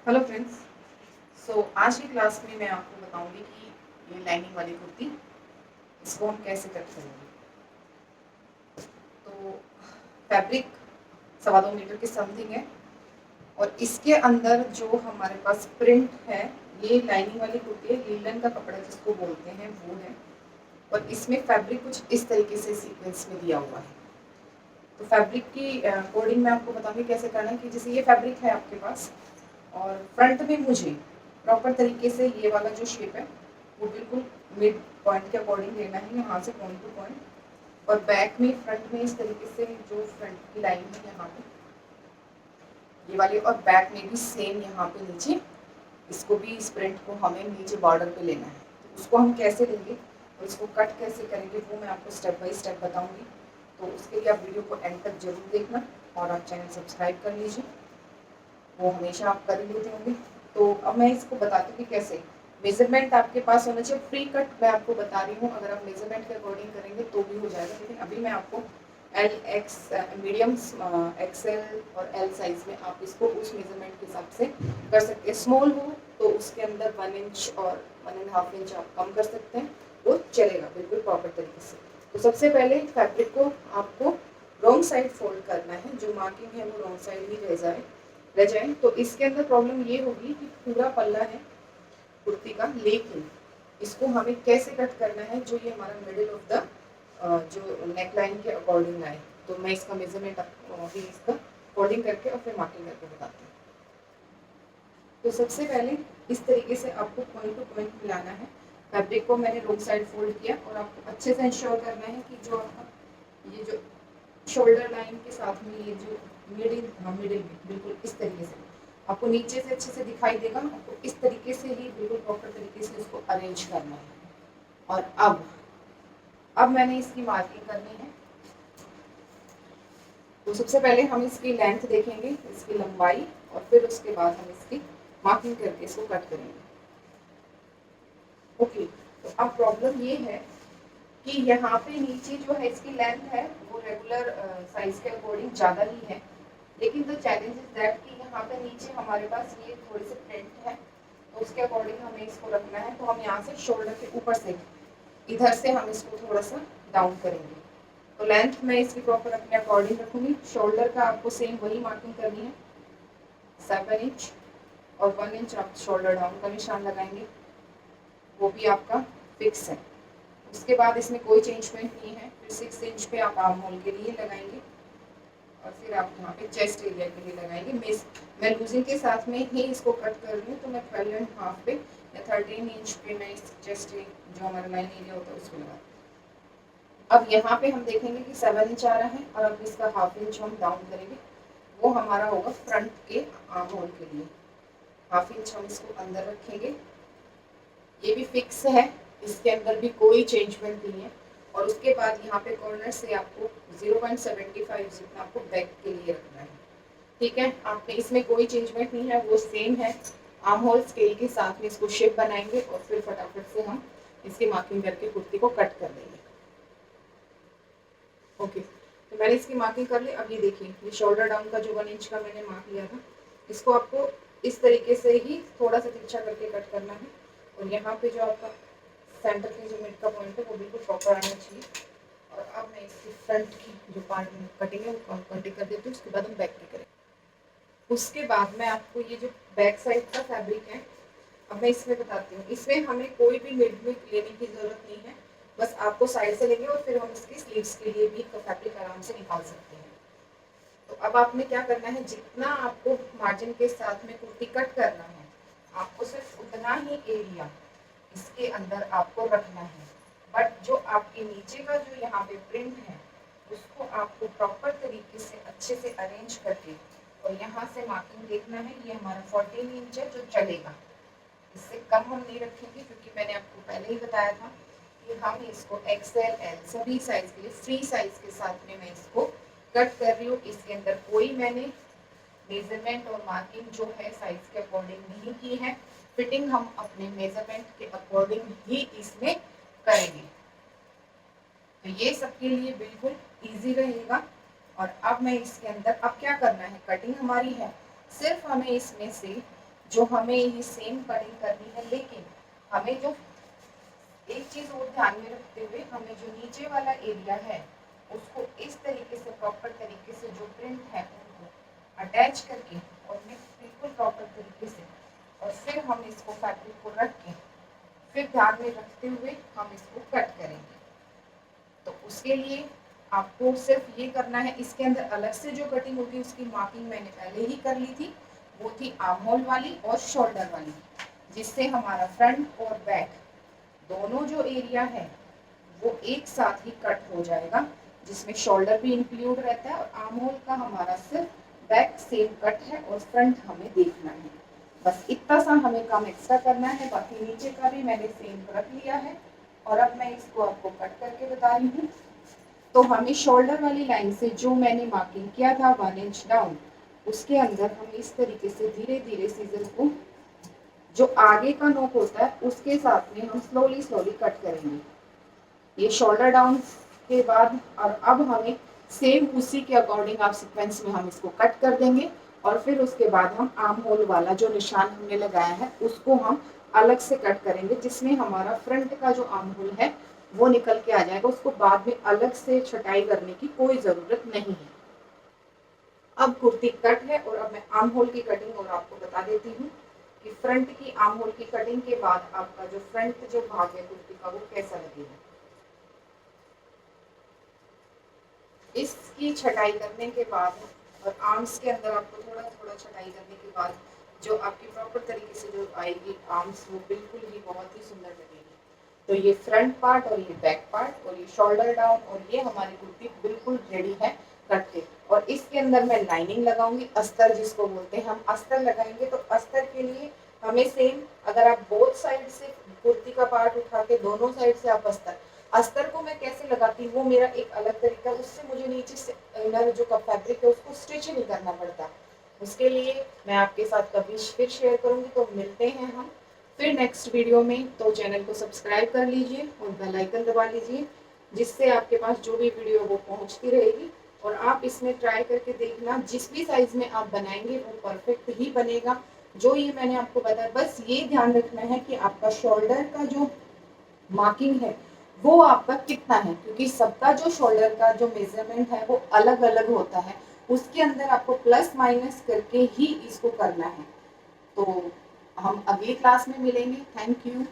Hello friends. आज की class में मैं आपको बताऊंगी कि ये लाइनिंग वाली कुर्ती इसको हम कैसे कट करेंगे। तो फैब्रिक 2.25 मीटर के समथिंग है और इसके अंदर जो हमारे पास प्रिंट है, ये लाइनिंग वाली कुर्ती है, लीलन का कपड़ा जिसको बोलते हैं वो है। और इसमें फैब्रिक कुछ इस तरीके से सीक्वेंस में दिया हुआ है। तो फैब्रिक की कोडिंग मैं आपको बताऊंगी कैसे करना है। कि जैसे ये फैब्रिक है आपके पास और फ्रंट में मुझे प्रॉपर तरीके से ये वाला जो शेप है वो बिल्कुल मिड पॉइंट के अकॉर्डिंग लेना है, यहाँ से पॉइंट टू पॉइंट। और बैक में फ्रंट में इस तरीके से जो फ्रंट की लाइन है यहाँ पे ये वाली, और बैक में भी सेम यहाँ पे नीचे इसको भी, इस प्रिंट को हमें नीचे बॉर्डर पे लेना है। तो उसको हम कैसे लेंगे और इसको कट कैसे करेंगे वो मैं आपको स्टेप बाय स्टेप बताऊंगी। तो उसके लिए आप वीडियो को एंड तक जरूर देखना और आप चैनल सब्सक्राइब कर लीजिए, वो हमेशा आप कर ही लेते होंगे। तो अब मैं इसको बताती हूँ कि कैसे मेजरमेंट आपके पास होना चाहिए। फ्री कट मैं आपको बता रही हूँ, अगर आप मेजरमेंट के अकॉर्डिंग करेंगे तो भी हो जाएगा, लेकिन अभी मैं आपको एल एक्स मीडियम एक्सएल और एल साइज में आप इसको उस मेजरमेंट के हिसाब से कर सकते हैं। स्मॉल हो तो उसके अंदर 1 इंच और 1.5 इंच आप कम कर सकते हैं, वो चलेगा बिल्कुल प्रॉपर तरीके से। तो सबसे पहले फैब्रिक को आपको रॉन्ग साइड फोल्ड करना है, जो मार्किंग है वो रॉन्ग साइड ही रह जाए। तो इसके अंदर प्रॉब्लम ये होगी कि पूरा पल्ला है कुर्ती का, लेकिन इसको हमें कैसे कट करना है जो ये हमारा मिडिल ऑफ द जो नेक लाइन के अकॉर्डिंग आए। तो मैं इसका मेजरमेंट अभी इसका फोल्डिंग करके और फिर मार्किंग करके बताती हूँ। तो सबसे पहले इस तरीके से आपको पॉइंट टू पॉइंट मिलाना है। फैब्रिक को मैंने रोड साइड फोल्ड किया और आपको अच्छे से इंश्योर करना है कि जो आपका ये जो शोल्डर लाइन के साथ में ये जो मिडिल में बिल्कुल इस तरीके से आपको नीचे से अच्छे से दिखाई देगा। आपको इस तरीके से ही बिल्कुल प्रॉपर तरीके से इसको अरेंज करना है। और अब मैंने इसकी मार्किंग करनी है। तो सबसे पहले हम इसकी लेंथ देखेंगे, इसकी लंबाई, और फिर उसके बाद हम इसकी मार्किंग करके इसको कट करेंगे। ओके, तो अब प्रॉब्लम ये है कि यहाँ पे नीचे जो है इसकी लेंथ है वो रेगुलर साइज के अकॉर्डिंग ज़्यादा ही है, लेकिन द चैलेंज इज दैट कि यहाँ पे नीचे हमारे पास ये थोड़े से प्रिंट है, तो उसके अकॉर्डिंग हमें इसको रखना है। तो हम यहाँ से शोल्डर के ऊपर से इधर से हम इसको थोड़ा सा डाउन करेंगे। तो लेंथ मैं इसकी प्रॉपर अपने अकॉर्डिंग रखूँगी। शोल्डर का आपको सेम वही मार्किंग करनी है, 7 इंच, और 1 इंच आप शोल्डर डाउन का निशान लगाएंगे, वो भी आपका फिक्स है। उसके बाद इसमें कोई चेंजमेंट नहीं है। फिर 6 इंच पे आप आर्म होल के लिए लगाएंगे और फिर आप यहाँ पे चेस्ट एरिया के लिए लगाएंगे। मैं लूजिंग के साथ में ही इसको कट कर रही हूँ, तो मैं 12.5 पे या 13 इंच पे मैं इस चेस्ट जो हमारा लाइन एरिया होता है उसको लगा। अब यहाँ पे हम देखेंगे कि 7 इंच आ रहा है, और अब इसका 1/2 इंच हम डाउन करेंगे, वो हमारा होगा फ्रंट के आर्म होल के लिए। 1/2 इंच हम इसको अंदर रखेंगे, ये भी फिक्स है, इसके अंदर भी कोई चेंजमेंट नहीं है। और उसके बाद यहाँ पे कॉर्नर से आपको 0.75 जितना आपको बैक के लिए रखना है। ठीक है, आपने इसमें कोई चेंजमेंट नहीं है, वो सेम है। आर्म होल स्केल के साथ में इसको शेप बनाएंगे और फिर फटाफट से हम इसकी मार्किंग करके कुर्ती को कट कर देंगे। ओके, तो मैंने इसकी मार्किंग कर ली। अब ये देखिए, ये शोल्डर डाउन का जो 1 इंच का मैंने मार्क लिया था, इसको आपको इस तरीके से ही थोड़ा सा तिरछा करके कट करना है। और यहाँ पे जो आपका सेंटर की जो मिड का पॉइंट है वो बिल्कुल प्रॉपर आना चाहिए। और अब मैं इसकी फ्रंट की जो पार्ट में कटिंग है वो कटिंग कर देती हूँ, उसके बाद हम बैक की करेंगे। उसके बाद मैं आपको ये जो बैक साइड का फैब्रिक है, अब मैं इसमें बताती हूँ। इसमें हमें कोई भी मिड में लेने की ज़रूरत नहीं है, बस आपको साइड से लेंगे और फिर हम इसकी स्लीव्स के लिए भी फैब्रिक आराम से निकाल सकते हैं। तो अब आपने क्या करना है, जितना आपको मार्जिन के साथ में कुर्ती कट करना है, आपको सिर्फ उतना ही एरिया इसके अंदर आपको रखना है। बट जो आपके नीचे का जो यहाँ पे प्रिंट है, उसको आपको प्रॉपर तरीके से अच्छे से अरेंज करके और यहाँ से मार्किंग देखना है। ये हमारा 14 इंच है जो चलेगा, इससे कम हम नहीं रखेंगे, क्योंकि मैंने आपको पहले ही बताया था कि हम इसको एक्सएल एल सभी साइज के लिए फ्री साइज के साथ में मैं इसको कट कर रही हूँ। इसके अंदर कोई मैंने मेजरमेंट और मार्किंग जो है साइज के अकॉर्डिंग नहीं की है। फिटिंग हम अपने मेजरमेंट के अकॉर्डिंग ही इसमें करेंगे, तो ये सबके लिए बिल्कुल इजी रहेगा। और अब मैं इसके अंदर अब क्या करना है, कटिंग हमारी है, सिर्फ हमें इसमें से जो हमें ये सेम कटिंग करनी है, लेकिन हमें जो एक चीज और ध्यान में रखते हुए हमें जो नीचे वाला एरिया है उसको इस तरीके से प्रॉपर तरीके से जो प्रिंट है उनको अटैच करके और बिल्कुल प्रॉपर तरीके से, और फिर हम इसको फैब्रिक को रख के फिर ध्यान में रखते हुए हम इसको कट करेंगे। तो उसके लिए आपको सिर्फ ये करना है, इसके अंदर अलग से जो कटिंग होगी उसकी मार्किंग मैंने पहले ही कर ली थी, वो थी आर्म होल वाली और शोल्डर वाली, जिससे हमारा फ्रंट और बैक दोनों जो एरिया है वो एक साथ ही कट हो जाएगा, जिसमें शोल्डर भी इंक्लूड रहता है और आर्म होल का हमारा सिर्फ बैक सेम कट है और फ्रंट हमें देखना है। बस इतना सा हमें काम एक्स्ट्रा करना है, बाकी नीचे का भी मैंने सेम रख लिया है और अब मैं इसको आपको कट करके बता रही हूँ। तो हमें शोल्डर वाली लाइन से जो मैंने मार्किंग किया था 1 इंच डाउन, उसके अंदर हम इस तरीके से धीरे धीरे सीजर को जो आगे का नोक होता है उसके साथ में हम स्लोली स्लोली कट करेंगे। ये शोल्डर डाउन के बाद, और अब हमें सेम उसी के अकॉर्डिंग आप सीक्वेंस में हम इसको कट कर देंगे और फिर उसके बाद हम आर्म होल वाला जो निशान हमने लगाया है उसको हम अलग से कट करेंगे, जिसमें हमारा फ्रंट का जो आर्म होल है वो निकल के आ जाएगा। उसको बाद में अलग से छटाई करने की कोई जरूरत नहीं है। अब कुर्ती कट है और अब मैं आर्म होल की कटिंग और आपको बता देती हूँ कि फ्रंट की आर्म होल की कटिंग के बाद आपका जो फ्रंट जो भाग है कुर्ती का वो कैसा लगेगा। इसकी छटाई करने के बाद और आर्म्स के अंदर आपको थोड़ा थोड़ा छटाई करने के बाद जो आपकी प्रॉपर तरीके से जो आएगी आर्म्स, वो बिल्कुल ही बहुत ही सुंदर लगेगी। तो ये फ्रंट पार्ट और ये बैक पार्ट और ये शोल्डर डाउन और ये हमारी कुर्ती बिल्कुल रेडी है कट के। और इसके अंदर मैं लाइनिंग लगाऊंगी, अस्तर जिसको बोलते हैं, हम अस्तर लगाएंगे। तो अस्तर के लिए हमें सेम, अगर आप बोथ साइड से कुर्ती का पार्ट उठा के दोनों साइड से आप अस्तर को मैं कैसे लगाती हूँ वो मेरा एक अलग तरीका, उससे मुझे नीचे से इनर जो का फैब्रिक है उसको स्टिच नहीं करना पड़ता। उसके लिए मैं आपके साथ कभी फिर शेयर करूंगी। तो मिलते हैं हम फिर नेक्स्ट वीडियो में। तो चैनल को सब्सक्राइब कर लीजिए और बेल आइकन दबा लीजिए, जिससे आपके पास जो भी वीडियो वो पहुंचती रहेगी। और आप इसमें ट्राई करके देखना, जिस भी साइज में आप बनाएंगे वो परफेक्ट ही बनेगा। जो ये मैंने आपको बताया, बस ये ध्यान रखना है कि आपका शोल्डर का जो मार्किंग है वो आपका कितना है, क्योंकि सबका जो शोल्डर का जो मेजरमेंट है वो अलग अलग होता है। उसके अंदर आपको प्लस माइनस करके ही इसको करना है। तो हम अगली क्लास में मिलेंगे। Thank you.